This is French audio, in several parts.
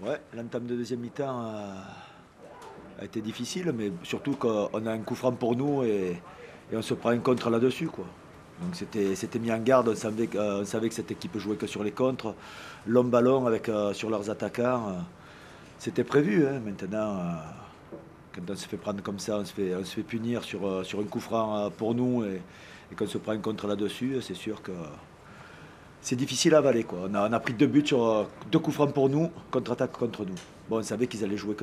Ouais, l'entame de deuxième mi-temps a été difficile, mais surtout qu'on a un coup franc pour nous et on se prend un contre là-dessus, quoi. Donc c'était mis en garde, on savait que cette équipe jouait que sur les contres, long ballon avec, sur leurs attaquants. C'était prévu, hein. Maintenant, quand on se fait prendre comme ça, on se fait punir sur un coup franc pour nous et qu'on se prend un contre là-dessus, c'est sûr que c'est difficile à avaler, quoi. On a pris deux buts sur deux coups francs pour nous, contre-attaque contre nous. Bon, on savait qu'ils allaient jouer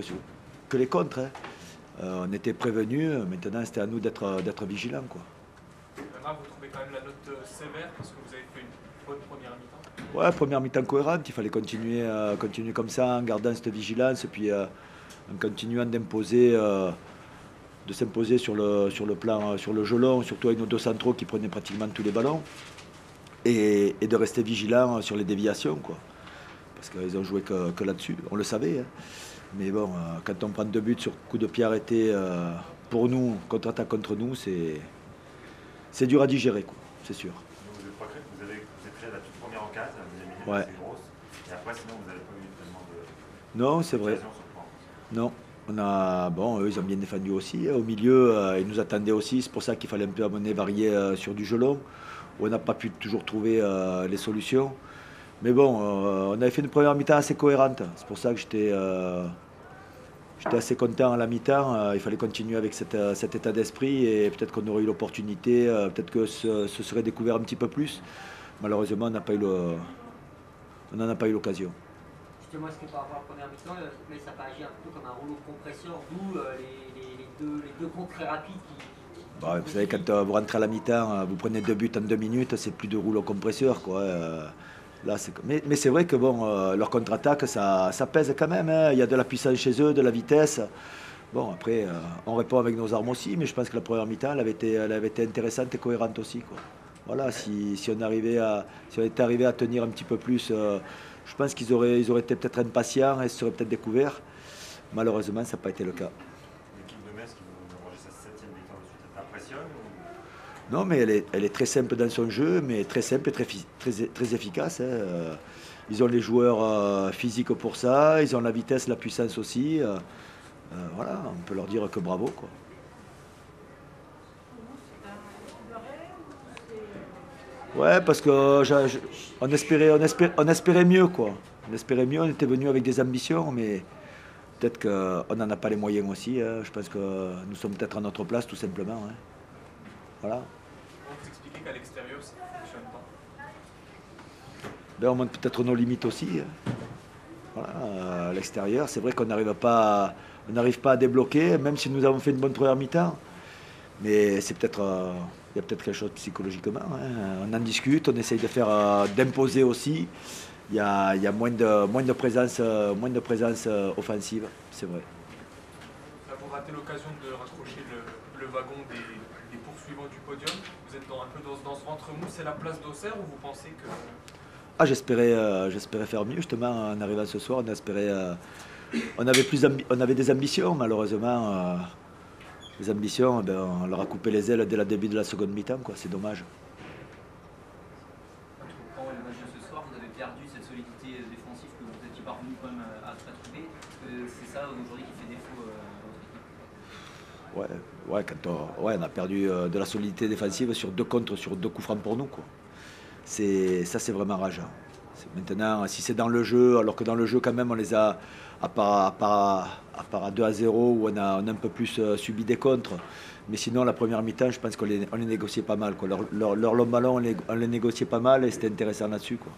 que les contres, hein. On était prévenus, maintenant c'était à nous d'être vigilants, quoi. Bernard, vous trouvez quand même la note sévère parce que vous avez fait une bonne première mi-temps? Ouais, première mi-temps cohérente, il fallait continuer comme ça en gardant cette vigilance et puis en continuant de s'imposer sur le plan, sur le jeu long, surtout avec nos deux centraux qui prenaient pratiquement tous les ballons et de rester vigilant sur les déviations, quoi. Parce qu'ils ont joué que là-dessus, on le savait, hein. Mais bon, quand on prend deux buts sur coup de pied arrêté pour nous, contre-attaque contre nous, c'est dur à digérer, quoi, c'est sûr. Donc vous êtes, pas créé, vous êtes créé la toute première occasion, la deuxième minute, Ouais. c'est grosse. Et après, sinon, vous n'avez pas eu tellement Non, c'est vrai. d'occasion sur le plan. Non. Bon, eux, ils ont bien défendu aussi, hein. Au milieu, ils nous attendaient aussi. C'est pour ça qu'il fallait un peu amener, varier sur du jeu long, où on n'a pas pu toujours trouver les solutions. Mais bon, on avait fait une première mi-temps assez cohérente. C'est pour ça que j'étais assez content à la mi-temps. Il fallait continuer avec cet état d'esprit et peut-être qu'on aurait eu l'opportunité, peut-être que ce serait découvert un petit peu plus. Malheureusement, on n'en a pas eu l'occasion. Justement, est-ce que par rapport à la première mi-temps, mais ça peut agir un peu comme un rouleau compresseur, d'où les deux comptes très rapides Bah, vous savez, quand vous rentrez à la mi-temps, vous prenez deux buts en 2 minutes, c'est plus de rouleau compresseur, quoi. Là, mais c'est vrai que bon, leur contre-attaque, ça pèse quand même, hein. Il y a de la puissance chez eux, de la vitesse. Bon, après, on répond avec nos armes aussi, mais je pense que la première mi-temps, elle avait été intéressante et cohérente aussi, quoi. Voilà, si on était arrivé à tenir un petit peu plus, je pense qu'ils auraient été peut-être impatients et se seraient peut-être découverts. Malheureusement, ça n'a pas été le cas. L'équipe de Metz qui vous enregistre sa septième victoire de suite, ça t'impressionne Non, mais elle est très simple dans son jeu, mais très simple et très efficace, hein. Ils ont les joueurs physiques pour ça, ils ont la vitesse, la puissance aussi. Voilà, on peut leur dire que bravo, quoi. Ouais, parce que on espérait mieux, quoi. On espérait mieux, on était venu avec des ambitions, mais peut-être qu'on n'en a pas les moyens aussi, hein. Je pense que nous sommes peut-être à notre place, tout simplement, hein. Voilà. Comment vous expliquez qu'à l'extérieur ça ne fonctionne pas? Ben, on montre peut-être nos limites aussi, hein. Voilà, à l'extérieur, c'est vrai on n'arrive pas à débloquer, même si nous avons fait une bonne première mi-temps. Mais il y a peut-être quelque chose psychologiquement, hein. On en discute, on essaye d'imposer aussi. Il y a moins de présence offensive, c'est vrai. Là, vous ratez l'occasion de raccrocher le wagon des poursuivants du podium. Vous êtes un peu dans ce ventre mou. C'est la place d'Auxerre ou vous pensez que... Ah, j'espérais faire mieux justement en arrivant ce soir. On avait des ambitions, malheureusement. Les ambitions, ben, on leur a coupé les ailes dès le début de la seconde mi-temps, quoi. C'est dommage. Quand le match de ce soir, vous avez perdu cette solidité défensive que vous étiez parvenu quand même à trouver. C'est ça aujourd'hui qui fait défaut à votre équipe. Ouais, on a perdu de la solidité défensive sur deux contres, sur deux coups francs pour nous, quoi. C'est vraiment rageant. Maintenant, si c'est dans le jeu, alors que dans le jeu, quand même, on les a, à part à 2-0, où on a un peu plus subi des contres. Mais sinon, la première mi-temps, je pense qu'on les négociait pas mal, quoi. Leur long ballon, on les négociait pas mal et c'était intéressant là-dessus, quoi.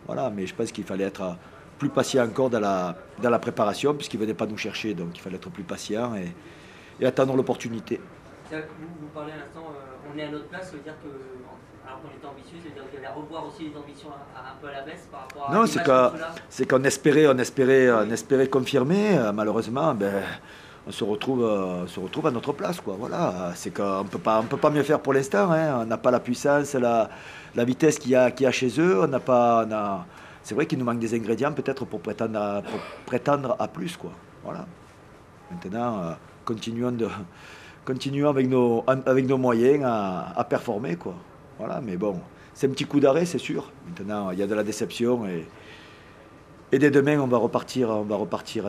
Voilà, mais je pense qu'il fallait être plus patient encore dans la préparation, puisqu'ils ne venaient pas nous chercher. Donc il fallait être plus patient et attendre l'opportunité. Vous parlez à l'instant, on est à notre place, ça veut dire que, alors qu'on était ambitieux, ça veut dire qu'il allait revoir aussi les ambitions un peu à la baisse par rapport à Non, des matchs comme ceux-là. c'est qu'on espérait confirmer. Malheureusement, ben, on se retrouve à notre place, quoi. Voilà, c'est qu'on peut pas mieux faire pour l'instant, hein. On n'a pas la puissance, la vitesse qu'il y a chez eux. C'est vrai qu'il nous manque des ingrédients peut-être pour prétendre à plus, quoi. Voilà. Maintenant, continuons avec nos moyens à performer, quoi. Voilà, mais bon, c'est un petit coup d'arrêt, c'est sûr. Maintenant, il y a de la déception Et dès demain, on va repartir en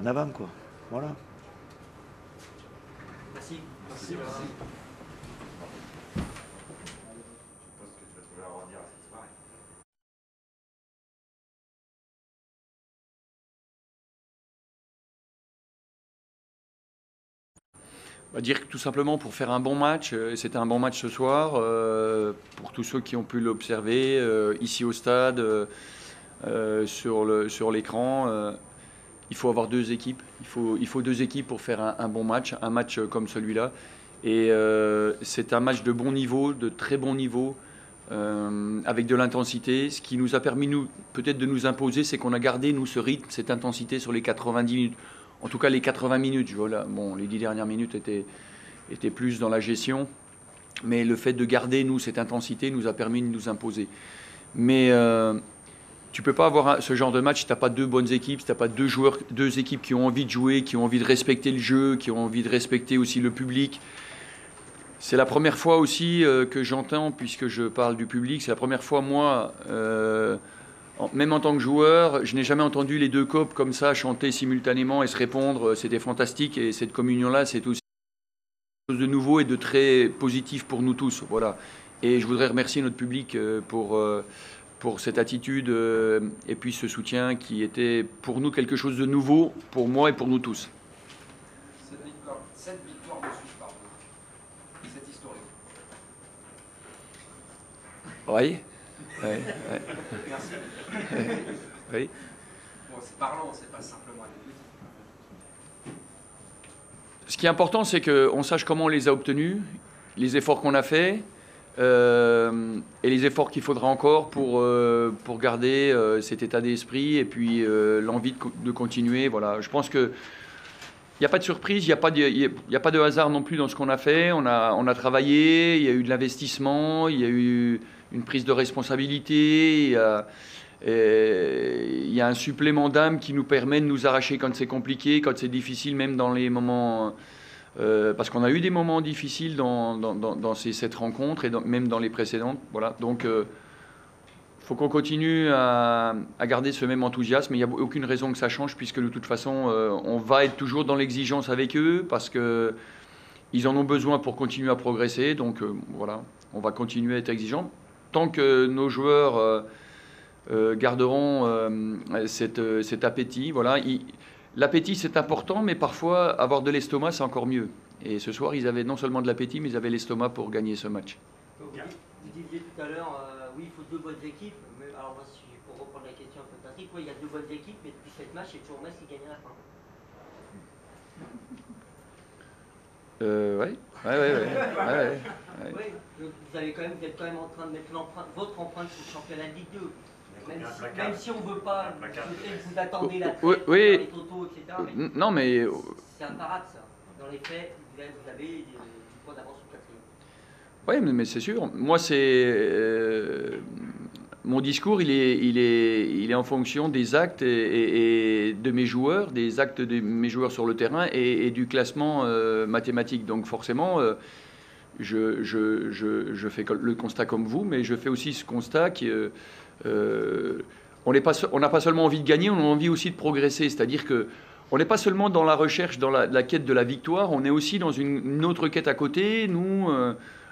avant, quoi. Voilà. Merci. Merci. Je pense que tu vas trouver à redire à cette soirée. On va dire que tout simplement pour faire un bon match, et c'était un bon match ce soir, pour tous ceux qui ont pu l'observer ici au stade, sur l'écran, il faut avoir deux équipes. Il faut deux équipes pour faire un bon match, un match comme celui-là. Et c'est un match de bon niveau, de très bon niveau, avec de l'intensité. Ce qui nous a permis, nous, peut-être de nous imposer, c'est qu'on a gardé, nous, ce rythme, cette intensité sur les 90 minutes. En tout cas, les 80 minutes. Voilà. Bon, les 10 dernières minutes étaient plus dans la gestion. Mais le fait de garder, nous, cette intensité nous a permis de nous imposer. Mais tu ne peux pas avoir ce genre de match si tu n'as pas deux bonnes équipes, si tu n'as pas deux équipes qui ont envie de jouer, qui ont envie de respecter le jeu, qui ont envie de respecter aussi le public. C'est la première fois aussi que j'entends, puisque je parle du public, c'est la première fois, moi, même en tant que joueur, je n'ai jamais entendu les deux copes comme ça chanter simultanément et se répondre. C'était fantastique et cette communion-là, c'est aussi quelque chose de nouveau et de très positif pour nous tous. Voilà. Et je voudrais remercier notre public pour cette attitude et puis ce soutien qui était pour nous quelque chose de nouveau, pour moi et pour nous tous. Cette victoire de suite, pardon. C'est historique. Oui. Merci. Oui. Bon, c'est parlant, c'est pas simplement un but. Ce qui est important, c'est qu'on sache comment on les a obtenus, les efforts qu'on a faits et les efforts qu'il faudra encore pour garder cet état d'esprit et puis l'envie de continuer. Voilà. Je pense que il n'y a pas de surprise, il n'y a pas de hasard non plus dans ce qu'on a fait. On a travaillé, il y a eu de l'investissement, il y a eu une prise de responsabilité, il y a un supplément d'âme qui nous permet de nous arracher quand c'est compliqué, quand c'est difficile, même dans les moments... parce qu'on a eu des moments difficiles dans cette rencontre et même dans les précédentes. Voilà. Donc, faut qu'on continue à garder ce même enthousiasme. Il n'y a aucune raison que ça change, puisque de toute façon, on va être toujours dans l'exigence avec eux, parce qu'ils en ont besoin pour continuer à progresser. Donc, voilà, on va continuer à être exigeants. Tant que nos joueurs garderont cet appétit, voilà. L'appétit, c'est important, mais parfois, avoir de l'estomac, c'est encore mieux. Et ce soir, ils avaient non seulement de l'appétit, mais ils avaient l'estomac pour gagner ce match. Vous disiez tout à l'heure, oui, il faut deux bonnes équipes. Mais alors, moi, pour reprendre la question un peu tactique, oui, il y a deux bonnes équipes, mais depuis cette match, c'est toujours Metz qui gagne à la fin. Ouais. Oui, vous êtes quand même en train de mettre votre empreinte sur le championnat de Ligue 2. Même si on ne veut pas, vous attendez la traite, les totaux, etc. Mais non, mais... C'est un parade, ça. Dans les faits, vous avez du point d'avance sur le 4e. Oui, mais c'est sûr. Moi, mon discours, il est en fonction des actes et de mes joueurs, des actes de mes joueurs sur le terrain et du classement mathématique. Donc forcément, je fais le constat comme vous, mais je fais aussi ce constat qu'on n'a pas seulement envie de gagner, on a envie aussi de progresser. C'est-à-dire que on n'est pas seulement dans la recherche, dans la quête de la victoire, on est aussi dans une autre quête à côté. Nous,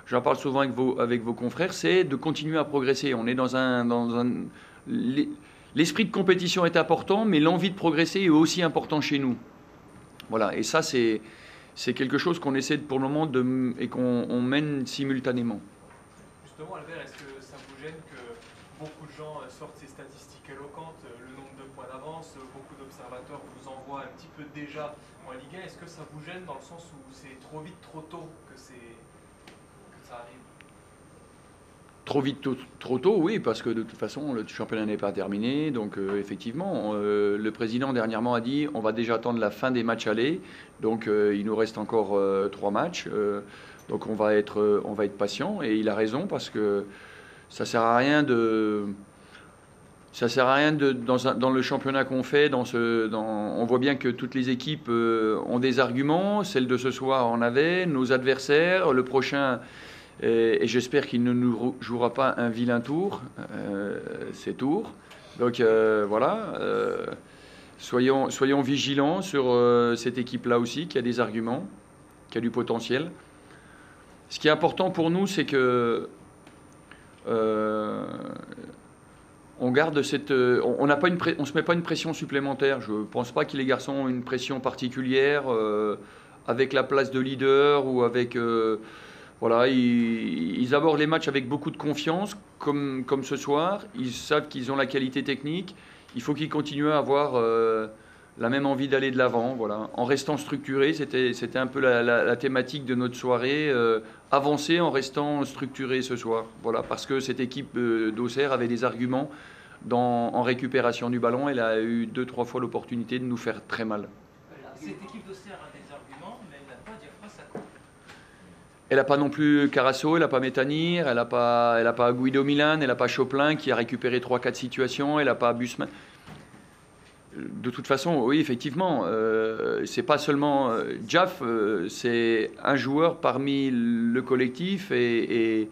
j'en parle souvent avec vos confrères, c'est de continuer à progresser. On est l'esprit de compétition est important, mais l'envie de progresser est aussi important chez nous. Voilà, et ça, c'est quelque chose qu'on essaie pour le moment et qu'on mène simultanément. Justement, Albert, est-ce que ça vous gêne que beaucoup de gens sortent ces statistiques éloquentes, le nombre de points d'avance, beaucoup d'observateurs vous envoient un petit peu déjà en Ligue 1. Est-ce que ça vous gêne dans le sens où c'est trop vite, trop tôt que ça arrive? Trop vite, trop tôt, oui, parce que de toute façon, le championnat n'est pas terminé. Donc, effectivement, le président dernièrement a dit on va déjà attendre la fin des matchs allés. Donc, il nous reste encore 3 matchs. Donc, on va être patient. Et il a raison, parce que ça sert à rien dans le championnat qu'on fait. On voit bien que toutes les équipes ont des arguments. Celle de ce soir en avait, nos adversaires, le prochain. Et j'espère qu'il ne nous jouera pas un vilain tour, ces tours. Donc voilà. Soyons vigilants sur cette équipe-là aussi, qui a des arguments, qui a du potentiel. Ce qui est important pour nous, c'est que on garde cette, on se met pas une pression supplémentaire. Je ne pense pas que les garçons ont une pression particulière avec la place de leader ou avec voilà, ils abordent les matchs avec beaucoup de confiance, comme ce soir. Ils savent qu'ils ont la qualité technique. Il faut qu'ils continuent à avoir la même envie d'aller de l'avant. Voilà. En restant structuré, c'était un peu la thématique de notre soirée. Avancer en restant structuré ce soir. Voilà, parce que cette équipe d'Auxerre avait des arguments en récupération du ballon. Elle a eu 2-3 fois l'opportunité de nous faire très mal. Cette équipe d'Auxerre a des arguments, mais elle n'a pas Diafra Sakho. Elle n'a pas non plus Carasso, elle n'a pas Métanir, elle n'a pas Guido Milan, elle n'a pas Choplin qui a récupéré 3-4 situations, elle n'a pas Busman. De toute façon, oui, effectivement, c'est pas seulement Jaff, c'est un joueur parmi le collectif. Et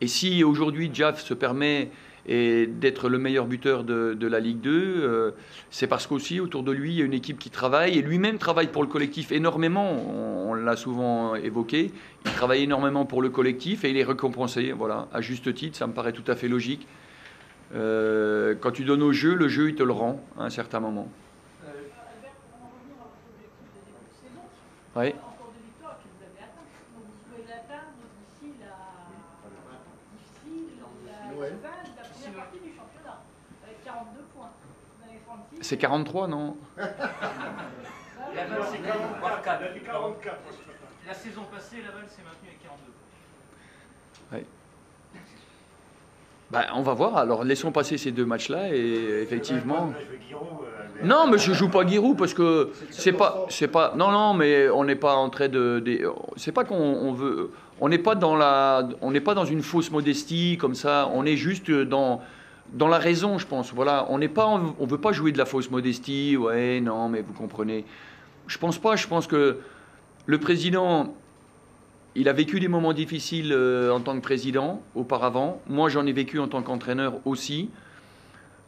si aujourd'hui Jaff se permet d'être le meilleur buteur de la Ligue 2, c'est parce qu'aussi autour de lui, il y a une équipe qui travaille. Et lui-même travaille pour le collectif énormément. On l'a souvent évoqué. Il travaille énormément pour le collectif et il est récompensé. Voilà, à juste titre, ça me paraît tout à fait logique. Quand tu donnes au jeu, le jeu il te le rend à un certain moment. Albert, pour en revenir à votre objectif de début de saison, Oui. encore de victoires que vous avez atteintes, donc vous pouvez l'atteindre d'ici la fin de la première partie du championnat, avec 42 points. Vous en avez 36. C'est 43, non? Laval, c'est 44. La saison passée, Laval s'est maintenu avec 42 points. Oui. Ben, on va voir. Alors, laissons passer ces deux matchs-là et effectivement. Non, mais je joue pas Giroud parce que c'est pas. Non, mais on n'est pas en train de. C'est pas qu'on veut. On n'est pas dans une fausse modestie comme ça. On est juste dans la raison, je pense. Voilà, on veut pas jouer de la fausse modestie. Ouais, non, mais vous comprenez. Je pense pas. Je pense que le président. Il a vécu des moments difficiles en tant que président auparavant. Moi, j'en ai vécu en tant qu'entraîneur aussi.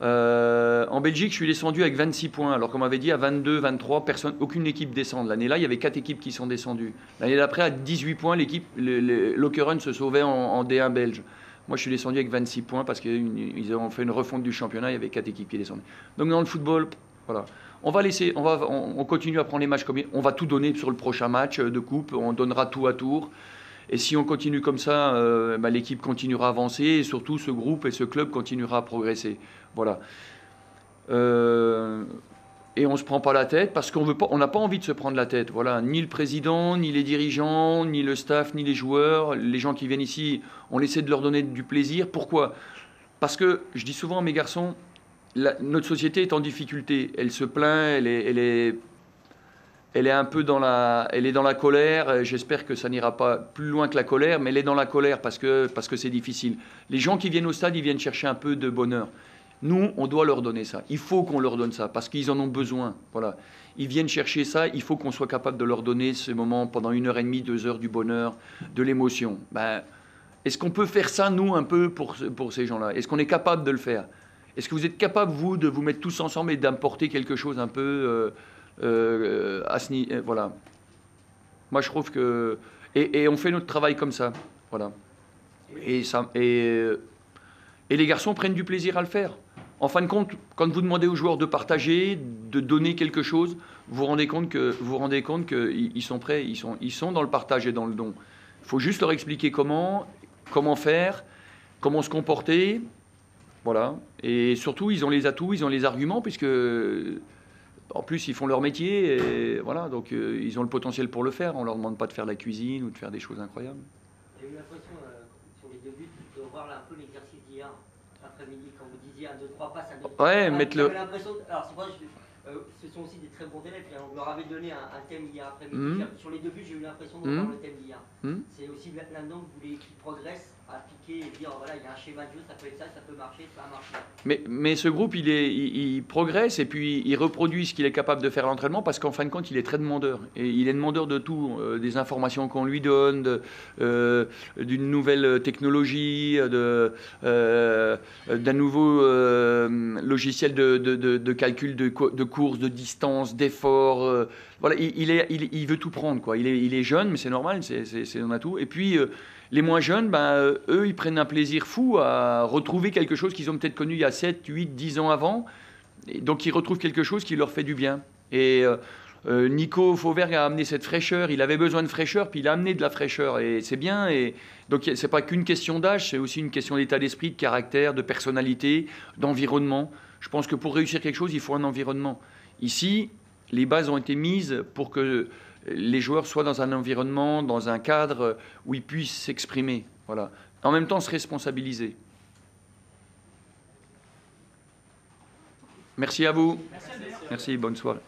En Belgique, je suis descendu avec 26 points. Alors qu'on m'avait dit à 22, 23, aucune équipe descend. L'année-là, il y avait 4 équipes qui sont descendues. L'année d'après, à 18 points, l'équipe, Lokeren se sauvait en D1 belge. Moi, je suis descendu avec 26 points parce qu'ils ont fait une refonte du championnat. Il y avait 4 équipes qui descendaient. Donc dans le football, voilà. On continue à prendre les matchs comme on va tout donner sur le prochain match de coupe. On donnera tout à tour. Et si on continue comme ça, l'équipe continuera à avancer et surtout ce groupe et ce club continuera à progresser. Voilà. Et on ne se prend pas la tête parce on n'a pas envie de se prendre la tête. Voilà. Ni le président, ni les dirigeants, ni le staff, ni les joueurs, les gens qui viennent ici, on essaie de leur donner du plaisir. Pourquoi? Parce que je dis souvent à mes garçons, notre société est en difficulté. Elle se plaint, elle est un peu dans la colère. J'espère que ça n'ira pas plus loin que la colère, mais elle est dans la colère parce que c'est difficile. Les gens qui viennent au stade, ils viennent chercher un peu de bonheur. Nous, on doit leur donner ça. Il faut qu'on leur donne ça parce qu'ils en ont besoin. Voilà. Ils viennent chercher ça. Il faut qu'on soit capable de leur donner ce moment pendant 1h30, 2 heures du bonheur, de l'émotion. Est-ce qu'on peut faire ça, nous, un peu pour ces gens-là? Est-ce qu'on est capable de le faire? Est-ce que vous êtes capable, vous, de vous mettre tous ensemble et d'apporter quelque chose un peu voilà. Moi, je trouve que... Et on fait notre travail comme ça. Voilà. Et les garçons prennent du plaisir à le faire. En fin de compte, quand vous demandez aux joueurs de partager, de donner quelque chose, vous vous rendez compte qu'ils sont prêts, ils sont dans le partage et dans le don. Il faut juste leur expliquer comment faire, comment se comporter. Voilà. Et surtout, ils ont les atouts, ils ont les arguments, puisque en plus, ils font leur métier. Et voilà, donc ils ont le potentiel pour le faire. On ne leur demande pas de faire de la cuisine ou de faire des choses incroyables. J'ai eu l'impression, sur les 2 buts, de revoir un peu l'exercice d'hier après-midi, quand vous disiez 1, 2, 3 passes, 1, 2, 3 ouais, mettre le... Alors, c'est vrai, ce sont aussi des très bons élèves. On leur avait donné un thème hier après-midi. Sur les 2 buts, j'ai eu l'impression de voir le thème d'hier. C'est aussi là-dedans que vous voulez qu'ils progressent appliquer et dire voilà, il y a un schéma de jeu, ça peut être ça, ça peut marcher, ça a marché. Mais ce groupe, il progresse et puis il reproduit ce qu'il est capable de faire à l'entraînement parce qu'en fin de compte, il est très demandeur. Et il est demandeur de tout, des informations qu'on lui donne, d'une nouvelle technologie, d'un nouveau logiciel de calcul de course, de distance, d'effort. Voilà, il veut tout prendre, quoi. Il est jeune, mais c'est normal, on a tout. Et puis les moins jeunes, eux, ils prennent un plaisir fou à retrouver quelque chose qu'ils ont peut-être connu il y a 7, 8, 10 ans avant. Et donc, ils retrouvent quelque chose qui leur fait du bien. Et Nico Fauvergue a amené cette fraîcheur. Il avait besoin de fraîcheur, puis il a amené de la fraîcheur. Et c'est bien. Et donc, ce n'est pas qu'une question d'âge, c'est aussi une question d'état d'esprit, de caractère, de personnalité, d'environnement. Je pense que pour réussir quelque chose, il faut un environnement. Ici, les bases ont été mises pour que les joueurs soient dans un environnement, dans un cadre où ils puissent s'exprimer. Voilà. En même temps, se responsabiliser. Merci à vous. Merci, bonne soirée.